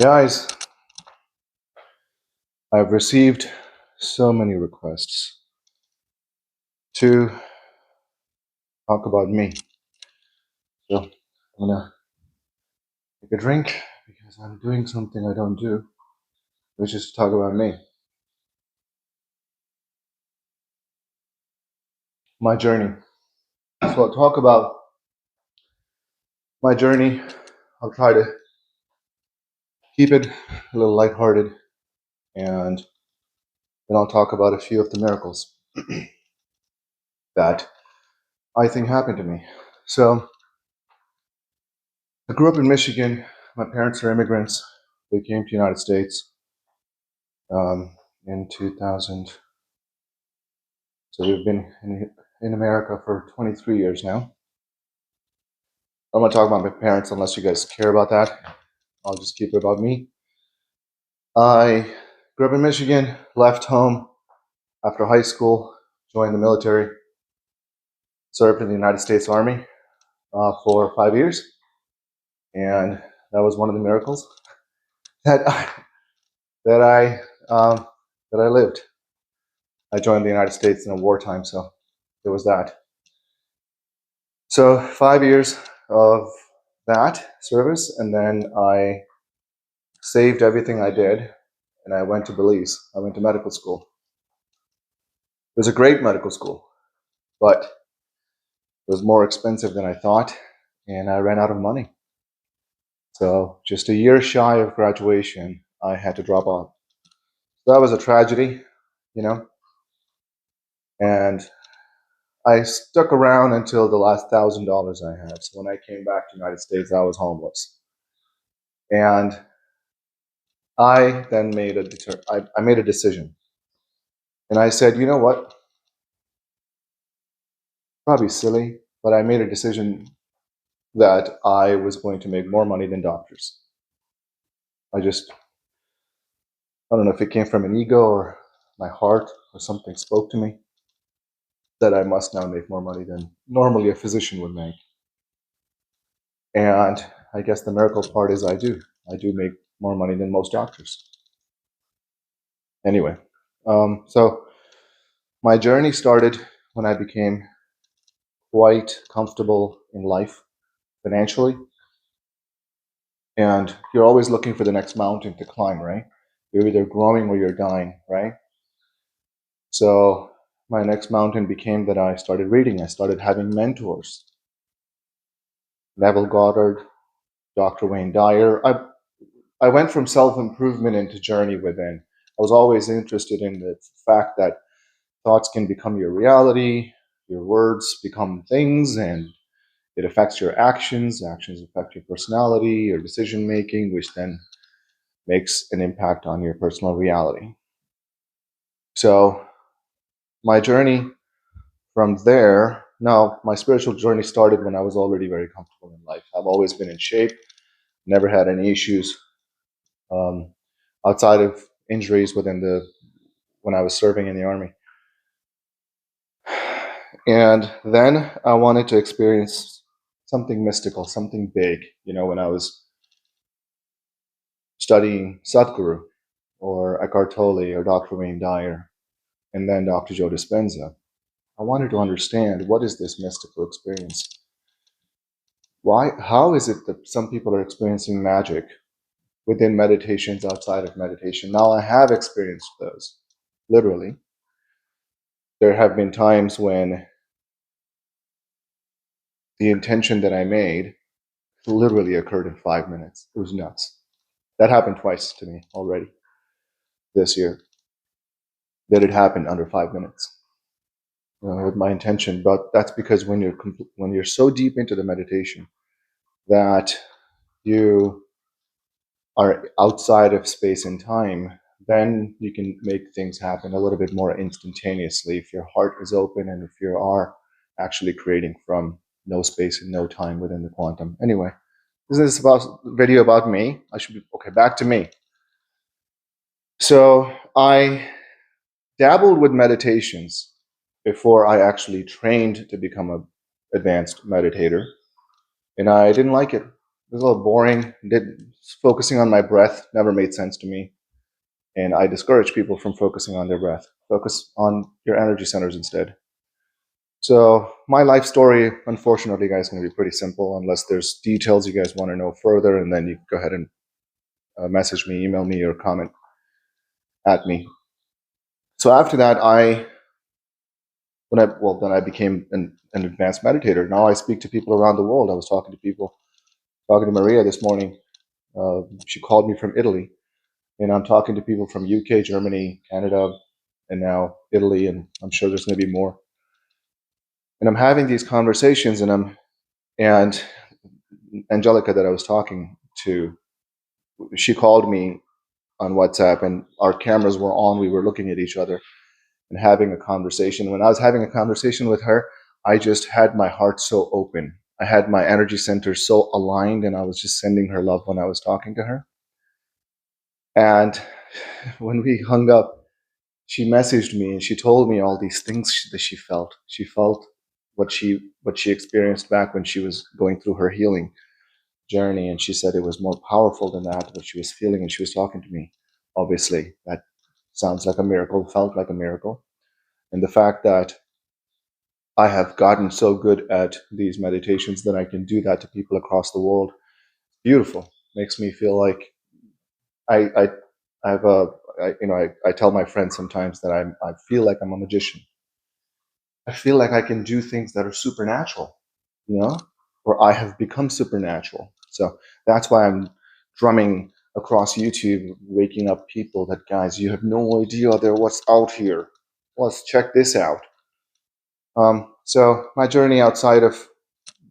Guys, I've received so many requests to talk about me. So I'm gonna take a drink because I'm doing something I don't do, which is to talk about me. My journey. So I'll talk about my journey. I'll try to keep it a little lighthearted, and then I'll talk about a few of the miracles that I think happened to me. So I grew up in Michigan. My parents are immigrants. They came to the United States in 2000. So we've been in America for 23 years now. I'm going to talk about my parents unless you guys care about that. I'll just keep it about me. I grew up in Michigan, left home after high school, joined the military, served in the United States Army for 5 years. And that was one of the miracles that I lived. I joined the United States in a wartime, so there was that. So 5 years of that service, and then I saved everything I did, and I went to Belize. I went to medical school. It was a great medical school, but it was more expensive than I thought, and I ran out of money. So just a year shy of graduation, I had to drop out. So that was a tragedy, you know, and I stuck around until the last $1,000 I had. So when I came back to the United States, I was homeless. And I then made I made a decision. And I said, you know what? Probably silly, but I made a decision that I was going to make more money than doctors. I don't know if it came from an ego or my heart or something spoke to me that I must now make more money than normally a physician would make. And I guess the miracle part is I do make more money than most doctors. Anyway, so my journey started when I became quite comfortable in life financially. And you're always looking for the next mountain to climb, right? You're either growing or you're dying, right? So my next mountain became that I started reading. I started having mentors. Neville Goddard, Dr. Wayne Dyer. I went from self-improvement into journey within. I was always interested in the fact that thoughts can become your reality, your words become things, and it affects your actions. Actions affect your personality, your decision making, which then makes an impact on your personal reality. So my journey from there, now my spiritual journey started when I was already very comfortable in life. I've always been in shape, never had any issues outside of injuries when I was serving in the army. And then I wanted to experience something mystical, something big, when I was studying Sadhguru or Eckhart Tolle or Dr. Wayne Dyer and then Dr. Joe Dispenza. I wanted to understand, what is this mystical experience? How is it that some people are experiencing magic within meditations, outside of meditation? Now I have experienced those, literally. There have been times when the intention that I made literally occurred in 5 minutes. It was nuts. That happened twice to me already this year. That it happened under 5 minutes with my intention. But that's because when you're so deep into the meditation that you are outside of space and time, then you can make things happen a little bit more instantaneously if your heart is open and if you are actually creating from no space and no time within the quantum. Anyway, this is about video about me. Okay, back to me. So I dabbled with meditations before I actually trained to become an advanced meditator, and I didn't like it. was a little boring. Focusing on my breath never made sense to me. And I discourage people from focusing on their breath. Focus on your energy centers instead. So my life story, unfortunately, guys, is going to be pretty simple unless there's details you guys want to know further, and then you go ahead and message me, email me, or comment at me. So after that, then I became an advanced meditator. Now I speak to people around the world. I was talking to Maria this morning. She called me from Italy, and I'm talking to people from UK, Germany, Canada, and now Italy, and I'm sure there's going to be more. And I'm having these conversations, and Angelica that I was talking to, she called me on WhatsApp, and our cameras were on. We were looking at each other and having a conversation. When I was having a conversation with her, I just had my heart so open. I had my energy center so aligned, and I was just sending her love when I was talking to her. And when we hung up, she messaged me and she told me all these things that she felt. She felt what she experienced back when she was going through her healing journey, and she said it was more powerful than that, what she was feeling, and she was talking to me. Obviously, that sounds like a miracle, felt like a miracle. And the fact that I have gotten so good at these meditations that I can do that to people across the world, beautiful. Makes me feel like I have I tell my friends sometimes that I feel like I'm a magician. I feel like I can do things that are supernatural, or I have become supernatural. So that's why I'm drumming across YouTube, waking up people that, guys, you have no idea what's out here. Let's check this out. So my journey outside of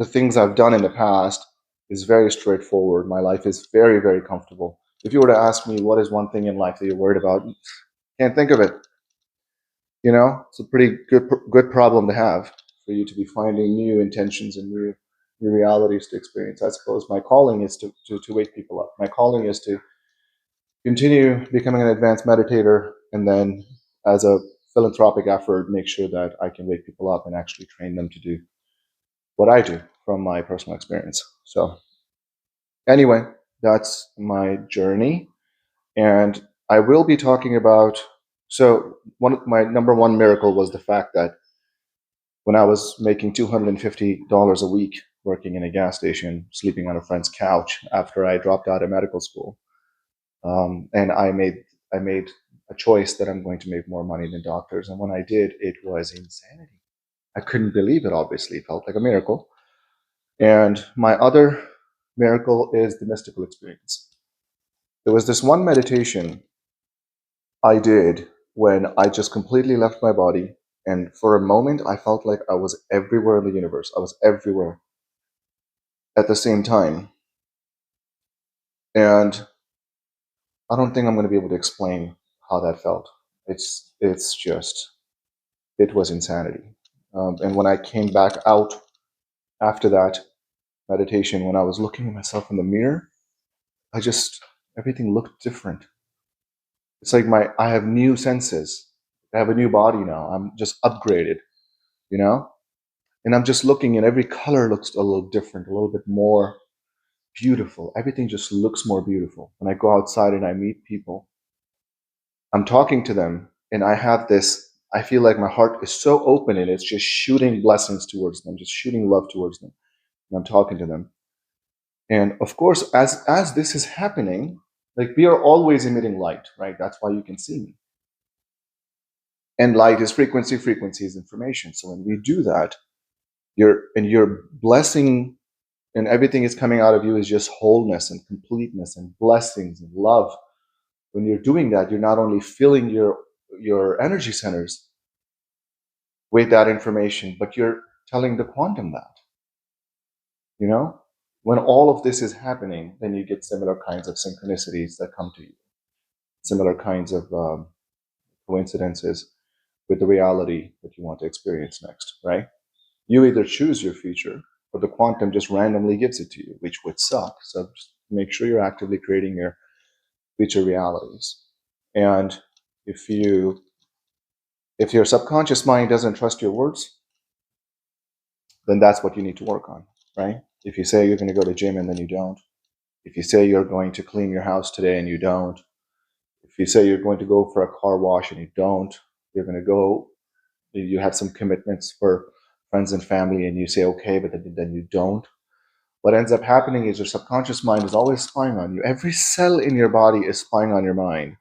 the things I've done in the past is very straightforward. My life is very, very comfortable. If you were to ask me what is one thing in life that you're worried about, can't think of it. It's a pretty good problem to have, for you to be finding new intentions and new realities to experience. I suppose my calling is to wake people up. My calling is to continue becoming an advanced meditator, and then as a philanthropic effort, make sure that I can wake people up and actually train them to do what I do from my personal experience. So anyway, that's my journey. And I will be talking about, so my number one miracle was the fact that when I was making $250 a week working in a gas station, sleeping on a friend's couch after I dropped out of medical school, and I made a choice that I'm going to make more money than doctors. And when I did, it was insanity. I couldn't believe it. Obviously, it felt like a miracle. And my other miracle is the mystical experience. There was this one meditation I did when I just completely left my body. And for a moment, I felt like I was everywhere in the universe. I was everywhere at the same time. And I don't think I'm going to be able to explain how that felt. It was insanity. And when I came back out after that meditation, when I was looking at myself in the mirror, everything looked different. It's like I have new senses. I have a new body now. I'm just upgraded, And I'm just looking, and every color looks a little different, a little bit more beautiful. Everything just looks more beautiful. When I go outside and I meet people, I'm talking to them, and I feel like my heart is so open, and it's just shooting blessings towards them, just shooting love towards them. And I'm talking to them. And of course, as this is happening, like, we are always emitting light, right? That's why you can see me. And light is frequency, frequency is information. So when we do that, your blessing and everything is coming out of you is just wholeness and completeness and blessings and love. When you're doing that, you're not only filling your energy centers with that information, but you're telling the quantum that. When all of this is happening, then you get similar kinds of synchronicities that come to you, similar kinds of coincidences with the reality that you want to experience next, right? You either choose your future, or the quantum just randomly gives it to you, which would suck. So just make sure you're actively creating your future realities. And if your subconscious mind doesn't trust your words, then that's what you need to work on, right? If you say you're going to go to the gym and then you don't. If you say you're going to clean your house today and you don't. If you say you're going to go for a car wash and you don't. You're going to go, you have some commitments for friends and family and you say okay, but then you don't. What ends up happening is your subconscious mind is always spying on you. Every cell in your body is spying on your mind.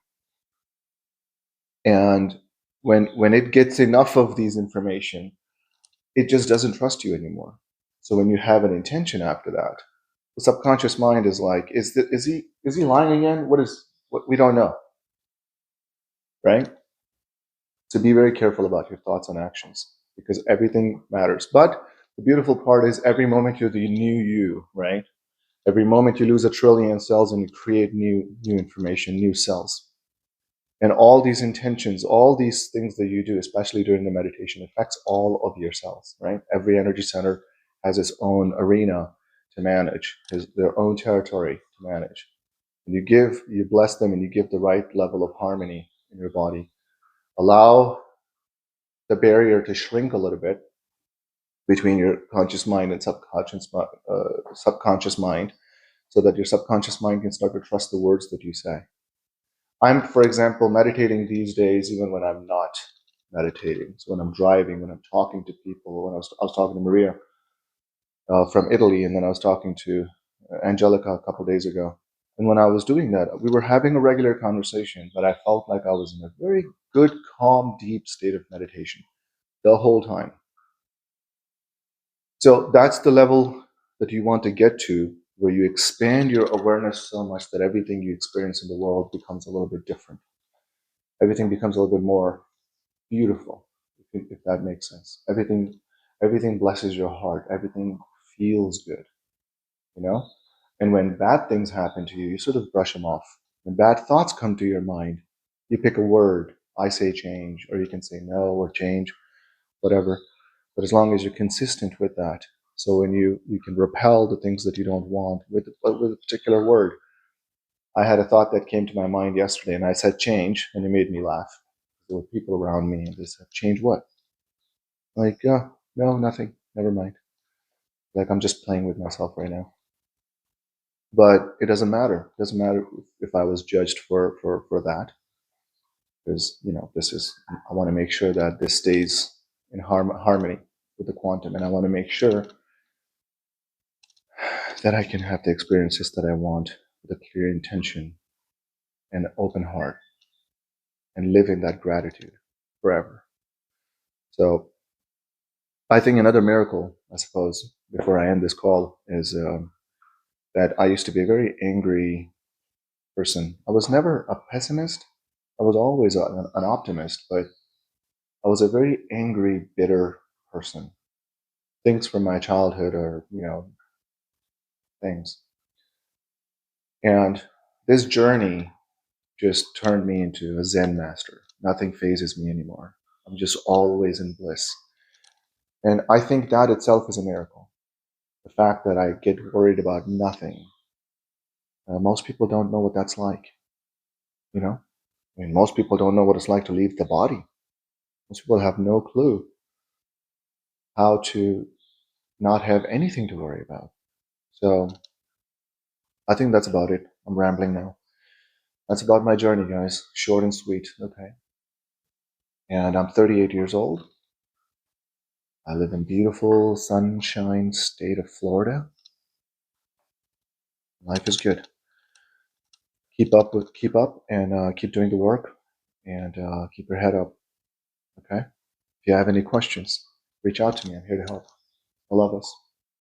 And when it gets enough of these information, it just doesn't trust you anymore. So when you have an intention after that, the subconscious mind is like, is he lying again? What we don't know, right? So be very careful about your thoughts and actions because everything matters. But the beautiful part is every moment you're the new you, right? Every moment you lose 1,000,000,000,000 cells and you create new information, new cells. And all these intentions, all these things that you do, especially during the meditation, affects all of your cells, right? Every energy center has its own arena to manage, has their own territory to manage. And you bless them and you give the right level of harmony in your body. Allow the barrier to shrink a little bit between your conscious mind and subconscious mind, so that your subconscious mind can start to trust the words that you say. I'm, for example, meditating these days even when I'm not meditating. So when I'm driving, when I'm talking to people, when I was talking to Maria from Italy, and then I was talking to Angelica a couple days ago. And when I was doing that, we were having a regular conversation, but I felt like I was in a very good, calm, deep state of meditation the whole time. So that's the level that you want to get to, where you expand your awareness so much that everything you experience in the world becomes a little bit different. Everything becomes a little bit more beautiful, if that makes sense. Everything blesses your heart. Everything feels good, you know? And when bad things happen to you, you sort of brush them off. When bad thoughts come to your mind, you pick a word. I say change, or you can say no or change, whatever. But as long as you're consistent with that, so when you can repel the things that you don't want with a particular word. I had a thought that came to my mind yesterday, and I said change, and it made me laugh. There were people around me, and they said, change what? Like, no, nothing. Never mind. Like, I'm just playing with myself right now. But it doesn't matter. It doesn't matter if I was judged for that. Because, I want to make sure that this stays in harmony with the quantum. And I want to make sure that I can have the experiences that I want with a clear intention and open heart and live in that gratitude forever. So I think another miracle, I suppose, before I end this call, is that I used to be a very angry person. I was never a pessimist. I was always an optimist, but I was a very angry, bitter person. Things from my childhood are, things. And this journey just turned me into a Zen master. Nothing phases me anymore. I'm just always in bliss. And I think that itself is a miracle. The fact that I get worried about nothing. Most people don't know what that's like. Most people don't know what it's like to leave the body. Most people have no clue how to not have anything to worry about. So I think that's about it. I'm rambling now. That's about my journey, guys. Short and sweet. Okay. And I'm 38 years old. I live in beautiful, sunshine state of Florida. Life is good. Keep up and keep doing the work and keep your head up. Okay. If you have any questions, reach out to me. I'm here to help. I love us.